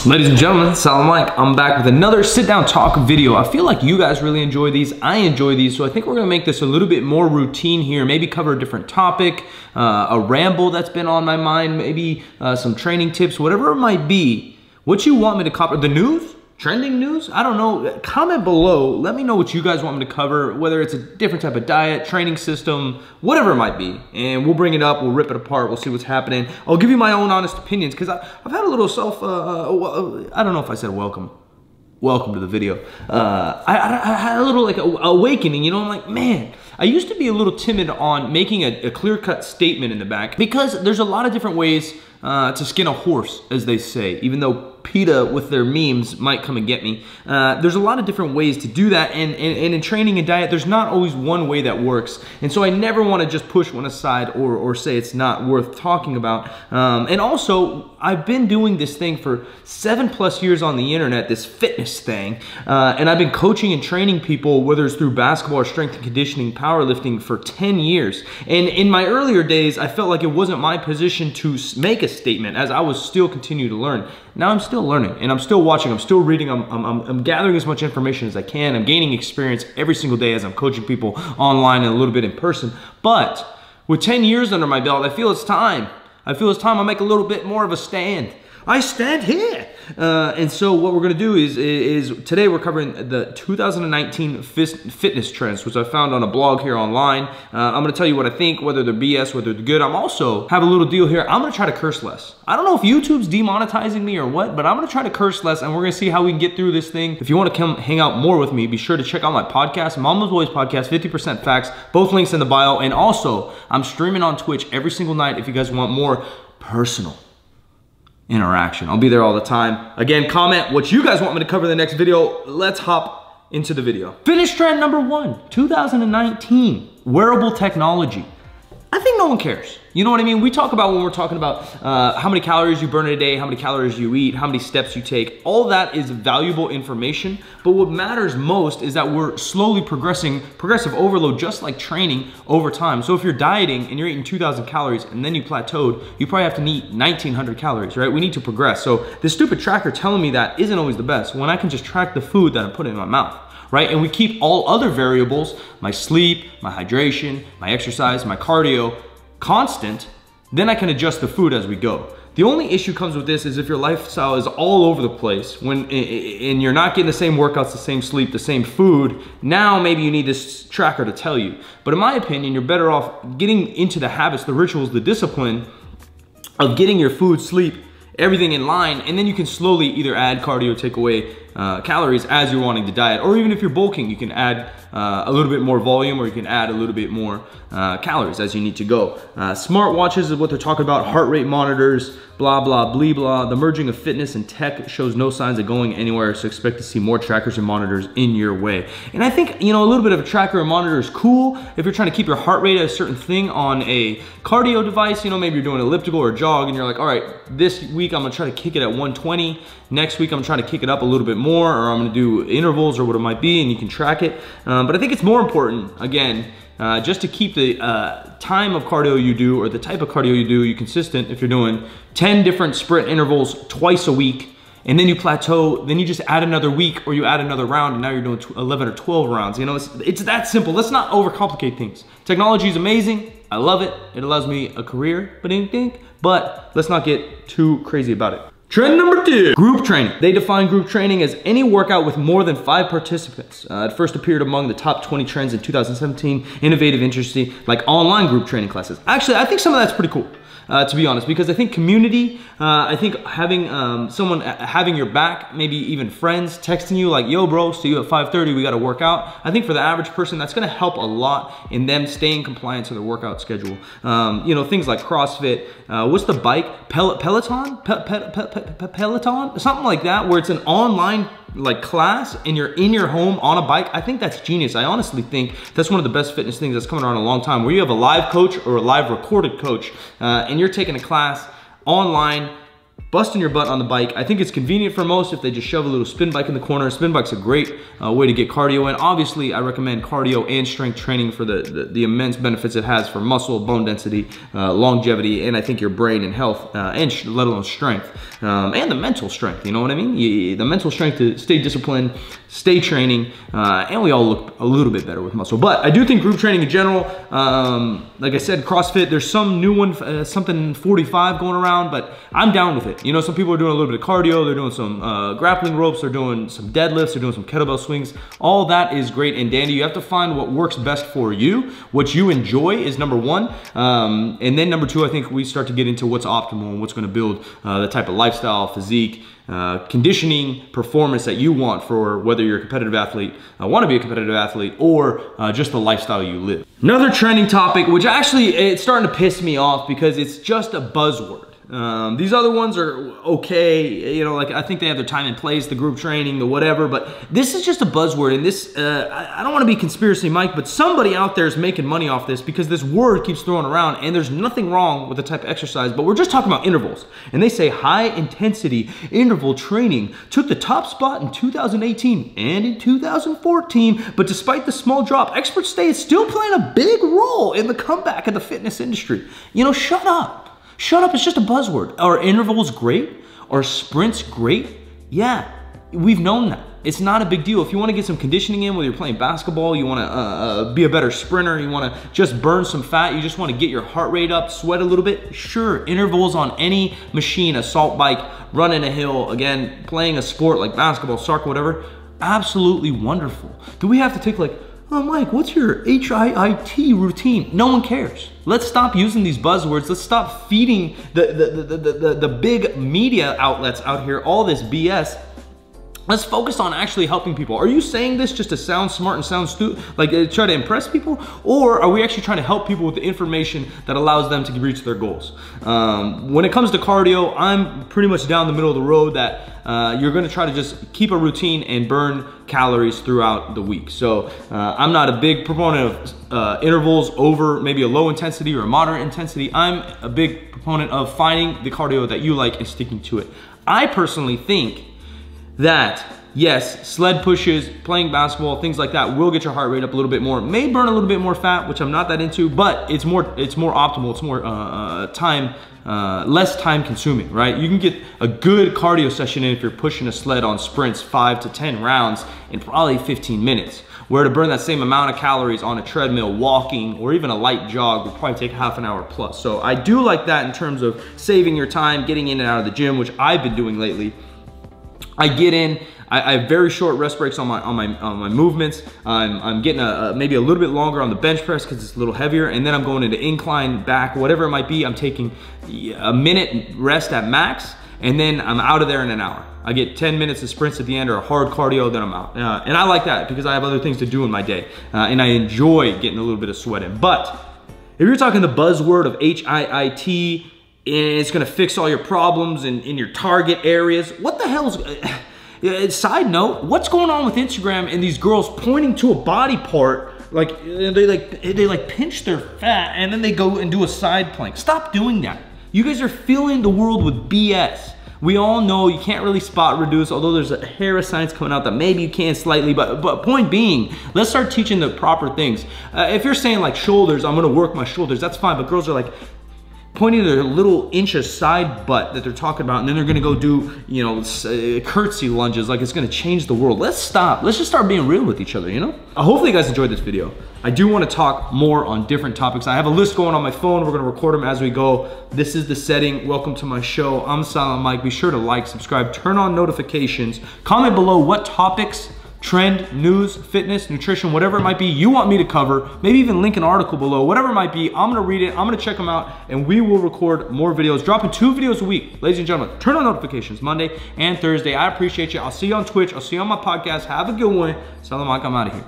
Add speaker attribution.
Speaker 1: Ladies and gentlemen, Salam Mike. I'm back with another sit down talk video. I feel like you guys really enjoy these. I enjoy these, so I think we're gonna make this a little bit more routine here. Maybe cover a different topic, a ramble that's been on my mind, maybe some training tips, whatever it might be. What you want me to cover, the news? Trending news? I don't know. Comment below. Let me know what you guys want me to cover, whether it's a different type of diet, training system, whatever it might be. And we'll bring it up, we'll rip it apart, we'll see what's happening. I'll give you my own honest opinions because I've had a little I don't know if I said welcome to the video. I had a little like awakening, you know, I'm like, man, I used to be a little timid on making a clear-cut statement in the back because there's a lot of different ways to skin a horse, as they say, even though PETA with their memes might come and get me. There's a lot of different ways to do that, and in training and diet, there's not always one way that works. And so I never want to just push one aside or say it's not worth talking about. And also, I've been doing this thing for 7+ years on the internet, this fitness thing, and I've been coaching and training people, whether it's through basketball or strength and conditioning, powerlifting, for 10 years. And in my earlier days, I felt like it wasn't my position to make a statement, as I was still continuing to learn. Now I'm still learning, and I'm still watching, I'm still reading, I'm gathering as much information as I can. I'm gaining experience every single day as I'm coaching people online and a little bit in person. But with 10 years under my belt, I feel it's time. I'll make a little bit more of a stand. I stand here. And so what we're gonna do is today we're covering the 2019 fitness trends, which I found on a blog here online. I'm gonna tell you what I think, whether they're BS, whether they're good. I'm also have a little deal here. I'm gonna try to curse less. I don't know if YouTube's demonetizing me or what, but I'm gonna try to curse less, and we're gonna see how we can get through this thing. If you wanna come hang out more with me, be sure to check out my podcast, Mama's Boys Podcast, 50% Facts, both links in the bio. And also, I'm streaming on Twitch every single night if you guys want more personal interaction. I'll be there all the time. Again, comment what you guys want me to cover in the next video. Let's hop into the video. Fitness trend number 1, 2019, wearable technology. I think no one cares. You know what I mean? We talk about when we're talking about how many calories you burn in a day, how many calories you eat, how many steps you take. All that is valuable information, but what matters most is that we're slowly progressive overload, just like training over time. So if you're dieting and you're eating 2,000 calories and then you plateaued, you probably have to eat 1,900 calories, right? We need to progress. So this stupid tracker telling me that isn't always the best when I can just track the food that I'm putting in my mouth. Right? And we keep all other variables, my sleep, my hydration, my exercise, my cardio, constant, then I can adjust the food as we go. The only issue comes with this is if your lifestyle is all over the place and you're not getting the same workouts, the same sleep, the same food, now maybe you need this tracker to tell you. But in my opinion, you're better off getting into the habits, the rituals, the discipline of getting your food, sleep, everything in line, and then you can slowly either add cardio, take away calories as you're wanting to diet, or even if you're bulking, you can add a little bit more volume, or you can add a little bit more calories as you need to go. Smart watches is what they're talking about, heart rate monitors, blah, blah, blee, blah. The merging of fitness and tech shows no signs of going anywhere, so expect to see more trackers and monitors in your way. And I think, you know, a little bit of a tracker and monitor is cool if you're trying to keep your heart rate at a certain thing on a cardio device. You know, maybe you're doing elliptical or jog and you're like, all right, this week I'm gonna try to kick it at 120. Next week I'm trying to kick it up a little bit more, or I'm gonna do intervals or what it might be, and you can track it. But I think it's more important, again, just to keep the time of cardio you do, or the type of cardio you do, you consistent. If you're doing 10 different sprint intervals twice a week, and then you plateau, then you just add another week, or you add anher round, and now you're doing 11 or 12 rounds. You know, it's that simple. Let's not overcomplicate things. Technology is amazing. I love it. It allows me a career, but let's not get too crazy about it. Trend number 2, group training. They define group training as any workout with more than 5 participants. It first appeared among the top 20 trends in 2017. Innovative, interesting, like online group training classes. Actually, I think some of that's pretty cool, to be honest, because I think community, I think having someone having your back, maybe even friends texting you like, yo bro, see you at 5:30, we gotta work out. I think for the average person, that's gonna help a lot in them staying compliant to their workout schedule. You know, things like CrossFit, what's the bike? Peloton? Peloton? Something like that, where it's an online like class and you're in your home on a bike. I think that's genius. I honestly think that's one of the best fitness things that's coming around in a long time, where you have a live coach or a live recorded coach and you're taking a class online busting your butt on the bike. I think it's convenient for most if they just shove a little spin bike in the corner. Spin bike's a great way to get cardio in. Obviously, I recommend cardio and strength training for the immense benefits it has for muscle, bone density, longevity, and I think your brain and health, and let alone strength, and the mental strength, you know what I mean? The mental strength to stay disciplined, stay training, and we all look a little bit better with muscle. But I do think group training in general, like I said, CrossFit, there's some new one, something 45 going around, but I'm down with it. You know, some people are doing a little bit of cardio, they're doing some grappling ropes, they're doing some deadlifts, they're doing some kettlebell swings. All that is great and dandy. You have to find what works best for you. What you enjoy is number one. And then number two, I think we start to get into what's optimal and what's gonna build the type of lifestyle, physique, conditioning, performance that you want for whether you're a competitive athlete, want to be a competitive athlete, or just the lifestyle you live. Another trending topic, which actually it's starting to piss me off because it's just a buzzword. These other ones are okay, you know, like I think they have their time and place, the group training, the whatever, but this is just a buzzword, and this, I don't want to be conspiracy Mike, but somebody out there is making money off this because this word keeps throwing around, and there's nothing wrong with the type of exercise, but we're just talking about intervals, and they say high intensity interval training took the top spot in 2018 and in 2014, but despite the small drop, experts say it's still playing a big role in the comeback of the fitness industry. You know, shut up. Shut up, it's just a buzzword. Are intervals great? Are sprints great? Yeah, we've known that. It's not a big deal. If you want to get some conditioning in, whether you're playing basketball, you want to be a better sprinter, you want to just burn some fat, you just want to get your heart rate up, sweat a little bit, sure, intervals on any machine, assault bike, running a hill, again, playing a sport like basketball, soccer, whatever, absolutely wonderful. Do we have to take like, oh, Mike, what's your HIIT routine? No one cares. Let's stop using these buzzwords. Let's stop feeding the big media outlets out here all this BS. Let's focus on actually helping people. Are you saying this just to sound smart and sound stupid, like try to impress people? Or are we actually trying to help people with the information that allows them to reach their goals? When it comes to cardio, I'm pretty much down the middle of the road that you're gonna try to just keep a routine and burn calories throughout the week. So I'm not a big proponent of intervals over maybe a low intensity or a moderate intensity. I'm a big proponent of finding the cardio that you like and sticking to it. I personally think that yes, sled pushes, playing basketball, things like that will get your heart rate up a little bit more. May burn a little bit more fat, which I'm not that into, but it's more optimal. It's more less time consuming, right? You can get a good cardio session in if you're pushing a sled on sprints 5 to 10 rounds in probably 15 minutes. Where to burn that same amount of calories on a treadmill, walking, or even a light jog will probably take half an hour plus. So I do like that in terms of saving your time, getting in and out of the gym, which I've been doing lately. I get in, I have very short rest breaks on my movements. I'm getting maybe a little bit longer on the bench press because it's a little heavier, and then I'm going into incline, back, whatever it might be. I'm taking a minute rest at max, and then I'm out of there in an hour. I get 10 minutes of sprints at the end or a hard cardio, then I'm out. And I like that because I have other things to do in my day, and I enjoy getting a little bit of sweat in. But if you're talking the buzzword of HIIT, and it's gonna fix all your problems in your target areas. What the hell's, side note, what's going on with Instagram and these girls pointing to a body part, like they pinch their fat and then they go and do a side plank. Stop doing that. You guys are filling the world with BS. We all know you can't really spot reduce, although there's a hair of science coming out that maybe you can slightly, but point being, let's start teaching the proper things. If you're saying like shoulders, I'm gonna work my shoulders, that's fine, but girls are like, pointing to their little inch of side butt that they're talking about, and then they're gonna go do, you know, curtsy lunges like it's gonna change the world. Let's stop. Let's just start being real with each other, you know? Hopefully you guys enjoyed this video. I do wanna talk more on different topics. I have a list going on my phone. We're gonna record them as we go. This is the setting. Welcome to my show. I'm Silent Mike. Be sure to like, subscribe, turn on notifications. Comment below what topics, trend, news, fitness, nutrition, whatever it might be you want me to cover. Maybe even link an article below, whatever it might be. I'm gonna read it, I'm gonna check them out, and we will record more videos, dropping 2 videos a week. Ladies and gentlemen, turn on notifications Monday and Thursday. I appreciate you. I'll see you on Twitch. I'll see you on my podcast. Have a good one. Salam alaikum, I'm out of here.